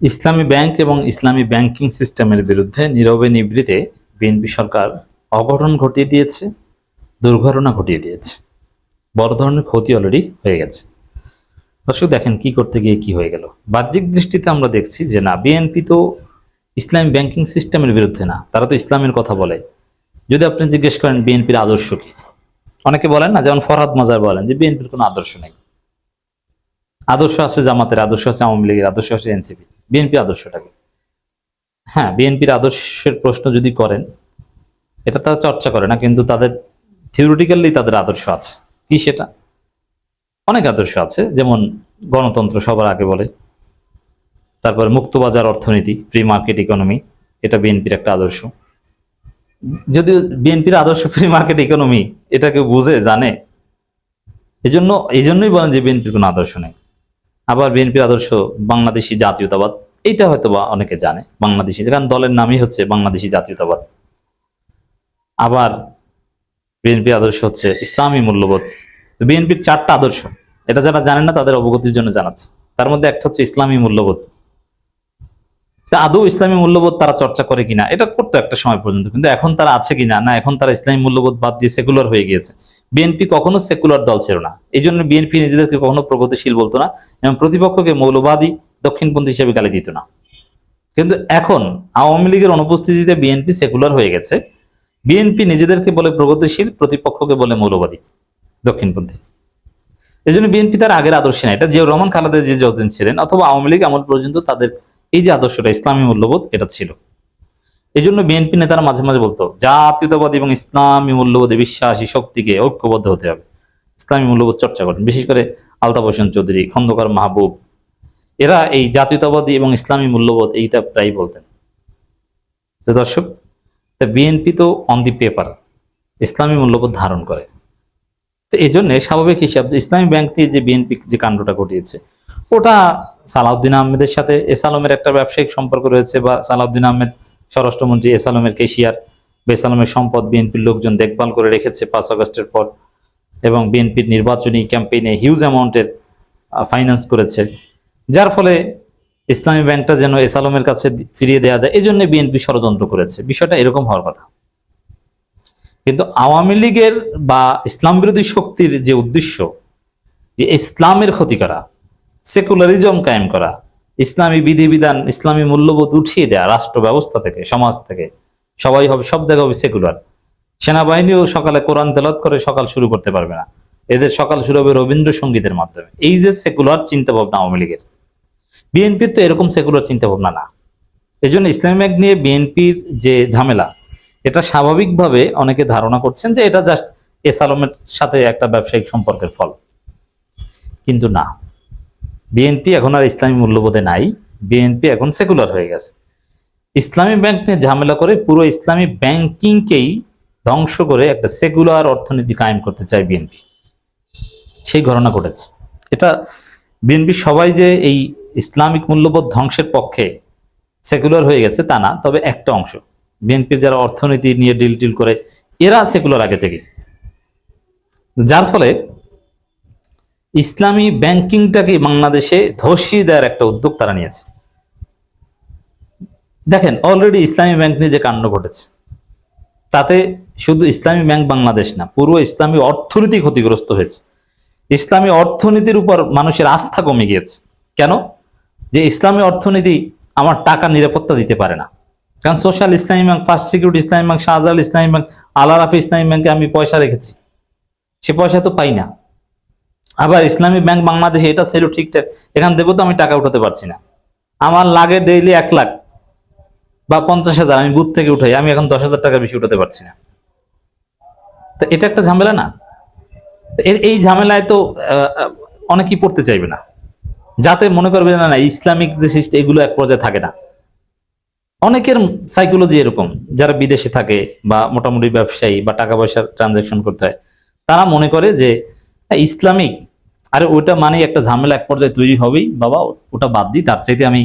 ইসলামী bank এবং ইসলামী banking সিস্টেমের বিরুদ্ধে নীরবে নিভৃতে বিএনপি সরকার অঘটন ঘটিয়ে দিয়েছে, দুর্ঘটনা ঘটিয়ে দিয়েছে। বড় ধরনের ক্ষতি অলরেডি হয়ে গেছে। দর্শক দেখেন কি করতে গিয়ে কি হয়ে গেল। বাহ্যিক দৃষ্টিতে আমরা দেখছি যে না, বিএনপি তো ইসলামী ব্যাংকিং সিস্টেমের বিরুদ্ধে না, তারা তো ইসলামের কথা বলে। যদি আপনি জিজ্ঞেস করেন বিএনপির আদর্শ কি, অনেকে বলেন না, যেমন ফরহাদ মাজার বলেন যে বিএনপির কোনো আদর্শ নেই। আদর্শ আছে জামাতের, আদর্শ আছে আওয়ামী লীগের, আদর্শ আছে এনসিপি। বিএনপি আদর্শটাকে, হ্যাঁ, বিএনপির আদর্শের প্রশ্ন যদি করেন, এটা তারা চর্চা করে না, কিন্তু তাদের থিওরিটিক্যালি তাদের আদর্শ আছে। কি সেটা? অনেক আদর্শ আছে, যেমন গণতন্ত্র সবার আগে বলে, তারপরে মুক্তবাজার অর্থনীতি, ফ্রি মার্কেট ইকোনমি, এটা বিএনপির একটা আদর্শ। যদিও বিএনপির আদর্শ ফ্রি মার্কেট ইকোনমি, এটা কেউ বুঝে জানে? এই জন্যই বলেন যে বিএনপির কোনো আদর্শ নেই। আবার বিএনপির আদর্শ বাংলাদেশি জাতীয়তাবাদ, এইটা হয়তো বা অনেকে জানে, বাংলাদেশি, কারণ দলের নামই হচ্ছে বাংলাদেশি জাতীয়তাবাদ। আবার বিএনপির আদর্শ হচ্ছে ইসলামী মূল্যবোধ। বিএনপির 4টা আদর্শ, এটা যারা জানেন না তাদের অবগতির জন্য জানাচ্ছে। তার মধ্যে একটা হচ্ছে ইসলামী মূল্যবোধ। তা আদৌ ইসলামী মূল্যবোধ তারা চর্চা করে কিনা, এটা করতো একটা সময় পর্যন্ত, কিন্তু এখন তারা আছে কিনা, না এখন তারা ইসলামী মূল্যবোধ বাদ দিয়ে সেকুলার হয়ে গিয়েছে। বিএনপি কখনো সেকুলার দল ছিল না, এই জন্য বিএনপি নিজেদেরকে কখনো প্রগতিশীল বলতো না এবং প্রতিপক্ষকে মৌলবাদী, দক্ষিণপন্থী হিসেবে গালি দিত না। কিন্তু এখন আওয়ামী লীগের অনুপস্থিতিতে বিএনপি সেকুলার হয়ে গেছে। বিএনপি নিজেদেরকে বলে প্রগতিশীল, প্রতিপক্ষকে বলে মৌলবাদী, দক্ষিণপন্থী। এই জন্য বিএনপি তার আগের আদর্শ না, এটা জিয়াউর রহমান খালেদা জিয়া যতদিন ছিলেন অথবা আওয়ামী লীগ আমল পর্যন্ত তাদের এই যে আদর্শটা ইসলামী মূল্যবোধ, এটা ছিল। এই জন্য বিএনপি নেতারা মাঝে মাঝে বলতো জাতীয়তাবাদী এবং ইসলামী মূল্যবোধে বিশ্বাসী শক্তিকে ঐক্যবদ্ধ হতে হবে, ইসলামী মূল্যবোধ চর্চা করেন। বিশেষ করে আলতাফ হোসেন চৌধুরী, খন্দকার মাহবুব, এরা এই জাতীয়তাবাদী এবং ইসলামী মূল্যবোধ এইটা প্রায় বলতেন। তো দর্শক, বিএনপি তো অন দি পেপার ইসলামী মূল্যবোধ ধারণ করে। তো এই জন্য স্বাভাবিক হিসাব ইসলামী ব্যাংক নিয়ে যে বিএনপি যে কাণ্ডটা ঘটিয়েছে, ওটা সালাউদ্দিন আহমেদের সাথে এস আলমের একটা ব্যবসায়িক সম্পর্ক রয়েছে, বা সালাউদ্দিন আহমেদ স্বরাষ্ট্রমন্ত্রী, এস আলমের কেশিয়ার, এস আলমের সম্পদ বিএনপির লোকজন দেখভাল করে রেখেছে 5 আগস্টের পর, এবং বিএনপির নির্বাচনী ক্যাম্পেইনে হিউজ অ্যামাউন্টের ফাইন্যান্স করেছে, যার ফলে ইসলামী ব্যাংকটা যেন এস আলমের কাছে ফিরিয়ে দেওয়া যায়, এই জন্য বিএনপি ষড়যন্ত্র করেছে। বিষয়টা এরকম হওয়ার কথা। কিন্তু আওয়ামী লীগের বা ইসলাম বিরোধী শক্তির যে উদ্দেশ্য, যে ইসলামের ক্ষতি করা, সেকুলারিজম কায়েম করা, ইসলামী বিধিবিধান, ইসলামী মূল্যবোধ উঠিয়ে দেয়া রাষ্ট্র ব্যবস্থা থেকে, সমাজ থেকে, সবাই হবে, সব জায়গায় হবে সেকুলার। সেনাবাহিনীও সকালে কোরআন তেলাওয়াত করে সকাল শুরু করতে পারবে না, এদের সকাল শুরু হবে রবীন্দ্রসঙ্গীতের মাধ্যমে। এই যে সেকুলার চিন্তা ভাবনা আওয়ামী লীগের, বিএনপির তো এরকম সেকুলার চিন্তা ভাবনা না। এই জন্য ইসলামী ব্যাংক নিয়ে বিএনপির যে ঝামেলা, এটা স্বাভাবিকভাবে অনেকে ধারণা করছেন যে এটা জাস্ট এস আলমের সাথে একটা ব্যবসায়িক সম্পর্কের ফল, কিন্তু না। বিএনপি এখন আর ইসলামী মূল্যবোধে নাই, বিএনপি এখন সেকুলার হয়ে গেছে। ইসলামী ব্যাংক নিয়ে ঝামেলা করে পুরো ইসলামী ব্যাংকিংকেই ধ্বংস করে একটা সেকুলার অর্থনীতি কায়েম করতে চায় বিএনপি, সেই ঘটনা ঘটেছে। এটা বিএনপি সবাই যে এই ইসলামিক মূল্যবোধ ধ্বংসের পক্ষে সেকুলার হয়ে গেছে তা না, তবে একটা অংশ বিএনপির যারা অর্থনীতি নিয়ে ডিল করে, এরা সেকুলার আগে থেকে, যার ফলে ইসলামী ব্যাংকিংটাকে বাংলাদেশে ধসিয়ে দেওয়ার একটা উদ্যোগ তারা নিয়েছে। দেখেন অলরেডি ইসলামী ব্যাংক নিয়ে যে কাণ্ড ঘটেছে, তাতে শুধু ইসলামী ব্যাংক বাংলাদেশ না, পুরো ইসলামী অর্থনীতি ক্ষতিগ্রস্ত হয়েছে। ইসলামী অর্থনীতির উপর মানুষের আস্থা কমে গিয়েছে। কেন? যে ইসলামী অর্থনীতি আমার টাকা নিরাপত্তা দিতে পারে না। কারণ সোশ্যাল ইসলামী ব্যাংক, ফার্স্ট সিকিউরিটি ইসলামী ব্যাংক, শাহজালাল ইসলামী ব্যাংক, আল আরাফি ইসলামী ব্যাংকে আমি পয়সা রেখেছি, সে পয়সা তো পাই না। আবার ইসলামী ব্যাংক বাংলাদেশে এটা ছিল ঠিকঠাক, এখান থেকেও তো আমি টাকা উঠাতে পারছি না। আমার লাগে ডেইলি 1 লাখ বা 50,000, আমি বুথ থেকে উঠাই, আমি এখন 10,000 টাকার বেশি উঠাতে পারছি না। তো এটা একটা ঝামেলা না? এই ঝামেলায় তো অনেকেই পড়তে চাইবে না, যাতে মনে করবে না না ইসলামিক যে সিস্টেম, এগুলো এক পর্যায়ে থাকে না। অনেকের সাইকোলজি এরকম, যারা বিদেশে থাকে বা মোটামুটি ব্যবসায়ী বা টাকা পয়সার ট্রানজাকশন করতে হয়, তারা মনে করে যে ইসলামিক, আরে ওটা মানে একটা ঝামেলা এক পর্যায়ে তৈরি হবেই, বাবা ওটা বাদ দিই, তার চাইতে আমি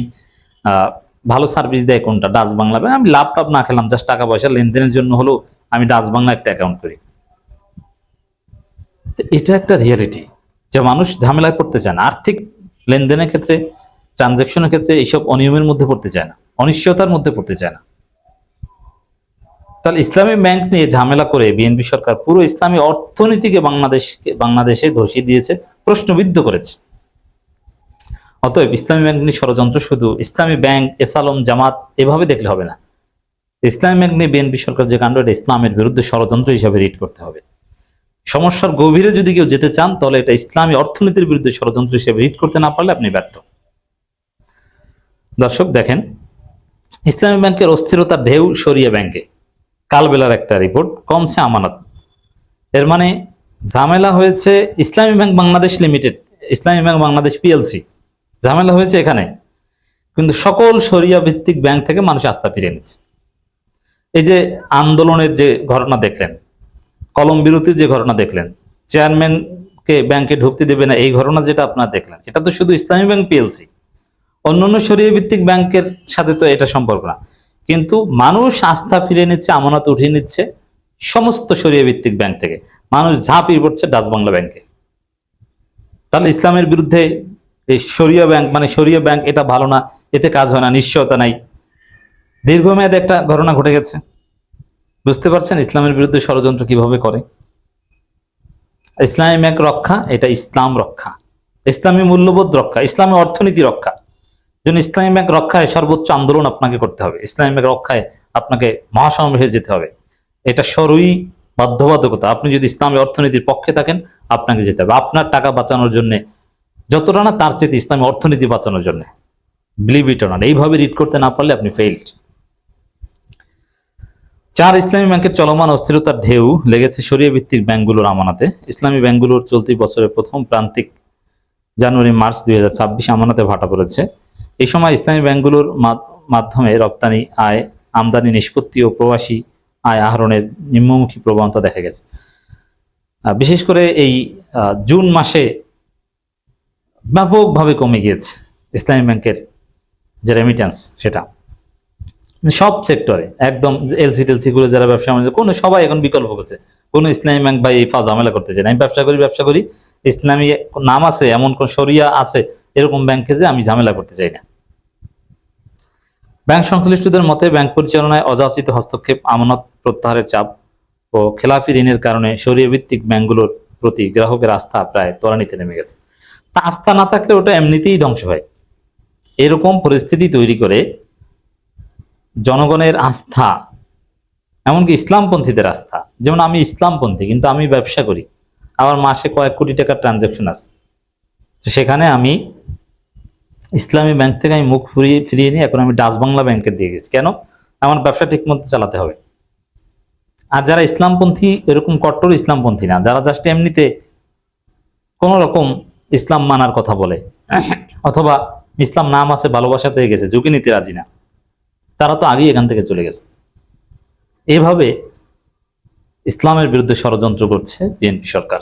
ভালো সার্ভিস দেয় কোনটা, ডাচ বাংলা ব্যাংক, আমি লাভ টাপ না খেলাম, জাস্ট টাকা পয়সা লেনদেনের জন্য হলো আমি ডাচ বাংলা একটা অ্যাকাউন্ট করি। এটা একটা রিয়ালিটি যে মানুষ ঝামেলায় পড়তে চায় না। আর্থিক লেনদেনের ক্ষেত্রে ট্রানজাকশনের ক্ষেত্রে এইসব অনিয়মের মধ্যে পড়তে চায় না, অনিশ্চয়তার মধ্যে পড়তে চায় না। তাহলে ইসলামী ব্যাংক নিয়ে ঝামেলা করে বিএনপি সরকার পুরো ইসলামী অর্থনীতিকে বাংলাদেশে ধসিয়ে দিয়েছে, প্রশ্নবিদ্ধ করেছে। অতএব ইসলামী ব্যাংক নিয়ে ষড়যন্ত্র শুধু ইসলামী ব্যাংক, এসালম, জামাত এভাবে দেখলে হবে না। ইসলামী ব্যাংক নিয়ে বিএনপি সরকার যে কাণ্ড, এটা ইসলামের বিরুদ্ধে ষড়যন্ত্র হিসাবে রিড করতে হবে। সমস্যার গভীরে যদি কেউ যেতে চান, তাহলে এটা ইসলামী অর্থনীতির বিরুদ্ধে ষড়যন্ত্র হিসেবে রিড করতে না পারলে আপনি ব্যর্থ। দর্শক দেখেন, ইসলামী ব্যাংকের অস্থিরতার ঢেউ শরিয়া ব্যাংকে। কালবেলার একটা রিপোর্ট, কমছে আমানত। এর মানে ঝামেলা হয়েছে ইসলামী ব্যাংক বাংলাদেশ লিমিটেড, ইসলামী ব্যাংক বাংলাদেশ পিএলসি, ঝামেলা হয়েছে এখানে। কিন্তু সকল শরিয়া ভিত্তিক ব্যাংক থেকে মানুষ আস্থা ফিরিয়ে নিচ্ছে। এই যে আন্দোলনের যে ঘটনা দেখলেন, কলম বিরতির যে ঘটনা দেখলেন, চেয়ারম্যানকে ব্যাংকে ঢুকতে দেবে না, এই ঘটনা যেটা আপনারা দেখলেন, এটা তো শুধু ইসলামী ব্যাংক পিএলসি, অন্যান্য শরিয়া ভিত্তিক ব্যাংকের সাথে তো এটা সম্পর্ক না। কিন্তু মানুষ আস্থা ফিরে নিচ্ছে, আমানত উঠিয়ে নিচ্ছে সমস্ত শরিয়া ভিত্তিক ব্যাংক থেকে। মানুষ ঝাঁপিয়ে পড়ছে ডাচ বাংলা ব্যাংকে। তাহলে ইসলামের বিরুদ্ধে এই শরিয়া ব্যাংক, মানে শরিয়া ব্যাংক এটা ভালো না, এতে কাজ হয় না, নিশ্চয়তা নাই। দীর্ঘমেয়াদে একটা ঘটনা ঘটে গেছে। বুঝতে পারছেন ইসলামের বিরুদ্ধে ষড়যন্ত্র কিভাবে করে। ইসলামী ব্যাংক রক্ষা, এটা ইসলাম রক্ষা, ইসলামী মূল্যবোধ রক্ষা, ইসলামী অর্থনীতি রক্ষা। জন্য ইসলামী ব্যাংক রক্ষায় সর্বোচ্চ আন্দোলন আপনাকে করতে হবে। ইসলামী ব্যাংক রক্ষায় আপনাকে মহাসমাবেশে যেতে হবে। এটা সরই বাধ্যবাধকতা। আপনি যদি ইসলামী অর্থনীতির পক্ষে থাকেন, আপনাকে যেতে হবে। আপনার টাকা বাঁচানোর জন্য যতটা না, তার চেয়ে ইসলামী অর্থনীতি বাঁচানোর জন্য। বিলিভ ইট অর নট, এইভাবে রিড করতে না পারলে আপনি ফেইলড। 4 ইসলামী ব্যাংকের চলমান অস্থিরতার ঢেউ লেগেছে শরিয়া ভিত্তিক ব্যাংকগুলোর আমানতে। ইসলামী ব্যাংকগুলোর চলতি বছরের প্রথম প্রান্তিক জানুয়ারি-মার্চ 2026 আমানতে ভাটা পড়েছে। এই সময় ইসলামী ব্যাংকগুলোর মাধ্যমে রপ্তানি আয়, আমদানি নিষ্পত্তি ও প্রবাসী আয় আহরণের নিম্নমুখী প্রবণতা দেখা গেছে। বিশেষ করে এই জুন মাসে ব্যাপকভাবে কমে গিয়েছে ইসলামী ব্যাংকের যে রেমিটেন্স, সেটা সব সেক্টরে একদম। এলসি টেলসি গুলো যারা ব্যবসা বাণিজ্য, কোনো সবাই এখন বিকল্প করছে। কোনো ইসলামী ব্যাংক বা এই ঝামেলা করতে চাই না, আমি ব্যবসা করি, ইসলামী নাম আছে, এমন কোন শরিয়া আছে এরকম ব্যাংকে যে আমি ঝামেলা করতে চাই না। ব্যাংক সংশ্লিষ্টদের মতে, ব্যাংক পরিচালনায় অযাচিত হস্তক্ষেপ, আমানত প্রত্যাহারের চাপ ও খেলাফি ঋণের কারণে শরিয়া ভিত্তিক ব্যাংকগুলোর প্রতি গ্রাহকের আস্থা প্রায় তলানিতে নেমে গেছে। তা আস্থা না থাকলে ওটা এমনিতেই ধ্বংস হয়। এরকম পরিস্থিতি তৈরি করে জনগণের আস্থা, এমনকি ইসলামপন্থীদের আস্থা, যেমন আমি ইসলামপন্থী কিন্তু আমি ব্যবসা করি, আমার মাসে কয়েক কোটি টাকার ট্রানজাকশন আছে, সেখানে আমি ইসলামী ব্যাংক থেকে আমি মুখ ফিরিয়ে নিয়ে এখন আমি ডাচ বাংলা ব্যাংকে দিয়ে গেছি। কেন? আমার ব্যবসা ঠিক মতো চালাতে হবে। আর যারা ইসলামপন্থী, এরকম কট্টর ইসলামপন্থী না, যারা জাস্ট এমনিতে কোন রকম ইসলাম মানার কথা বলে, অথবা ইসলাম নাম আছে, ভালোবাসা পেয়ে গেছে, ঝুঁকি নিতে রাজি না, তারা তো আগেই এখান থেকে চলে গেছে। এভাবে ইসলামের বিরুদ্ধে ষড়যন্ত্র করছে বিএনপি সরকার।